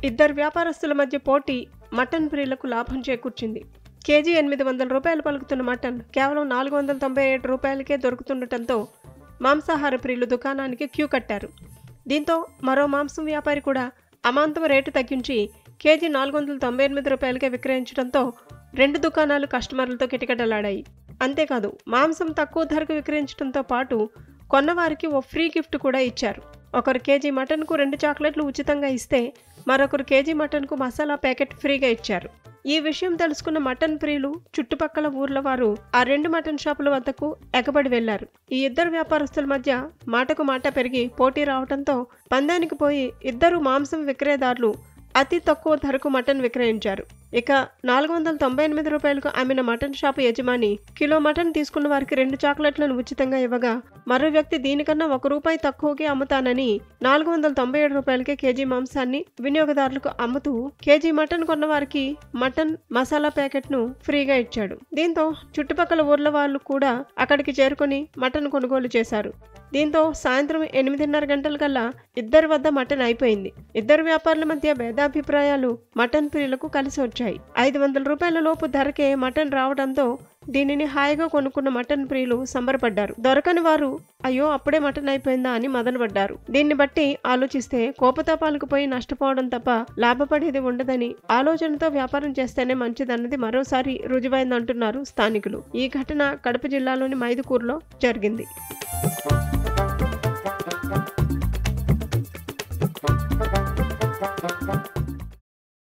ఇద్దరు వ్యాపారస్తుల మధ్య పోటీ మటన్ ప్రియులకు లాభం చేకూర్చింది. కేజీ 800 రూపాయలు పలుకుతున్న మటన్ కేవలం 497 రూపాయలకే దొరుకుతుండటంతో మాంసాహార ప్రియులు దుకాణానికి క్యూ కట్టారు. దీంతో మరో మాంసం వ్యాపారి కూడా అమాంతం రేటు తగ్గించి కేజీ 498 రూపాయలకే విక్రయించడంతో రెండు దుకాణాలు కస్టమర్లతో కిటకిటలాడాయి. అంతేకాదు మాంసం తక్కువ ధరకు విక్రయించడంతో పాటు కొన్నవారికి ఓ ఫ్రీ గిఫ్ట్ కూడా ఇచ్చారు. ఒకరు కేజీ మటన్కు 2 చాక్లెట్లు ఉచితంగా ఇస్తే మరొకరు కేజీ మటన్కు మసాలా ప్యాకెట్ ఫ్రీగా ఇచ్చారు. ఈ విషయం తెలుసుకున్న మటన్ ప్రియులు చుట్టుపక్కల ఊర్ల వారు ఆ 2 మటన్ షాపుల వద్దకు ఎగబడి వెళ్లారు. ఈ ఇద్దరు వ్యాపారస్తుల మధ్య మాటకు మాట పెరిగి పోటీ రావడంతో పందానికి పోయి ఇద్దరు మాంసం విక్రయదారులు అతి తక్కువ ధరకు మటన్ విక్రయించారు. ఇక 498 రూపాయలకు అమ్మిన మటన్ షాపు యజమాని కిలో మటన్ తీసుకున్న వారికి 2 చాక్లెట్లను ఉచితంగా ఇవ్వగా మరో వ్యక్తి దీనికన్నా ₹1 తక్కువకే అమ్ముతానని 497 రూపాయలకే కేజీ మాంసాన్ని వినియోగదారులకు అమ్ముతూ కేజీ మటన్ కొన్న వారికి మటన్ మసాలా ప్యాకెట్ను ఫ్రీగా ఇచ్చాడు. దీంతో చుట్టుపక్కల ఊర్ల వాళ్ళు కూడా అక్కడికి చేరుకొని మటన్ కొనుగోలు చేశారు. దీంతో సాయంత్రం 8:30 గంటలకల్లా ఇద్దరి వద్ద మటన్ అయిపోయింది. ఇద్దరు వ్యాపారుల మధ్య భేదాభిప్రాయాలు మటన్ ప్రియులకు కలిసి వచ్చాయి. 500 రూపాయల లోపు ధరకే మటన్ రావడంతో దీనిని హాయిగా కొనుక్కున్న మటన్ ప్రియులు సంబరపడ్డారు. దొరకని వారు అయ్యో అప్పుడే మటన్ అయిపోయిందా అని మదనపడ్డారు. దీన్ని బట్టి ఆలోచిస్తే కోపతాపాలకు పోయి నష్టపోవడం తప్ప లాభపడేది ఉండదని ఆలోచనతో వ్యాపారం చేస్తేనే మంచిదన్నది మరోసారి రుజువైందంటున్నారు స్థానికులు. ఈ ఘటన కడప జిల్లాలోని మైదుకూరులో జరిగింది.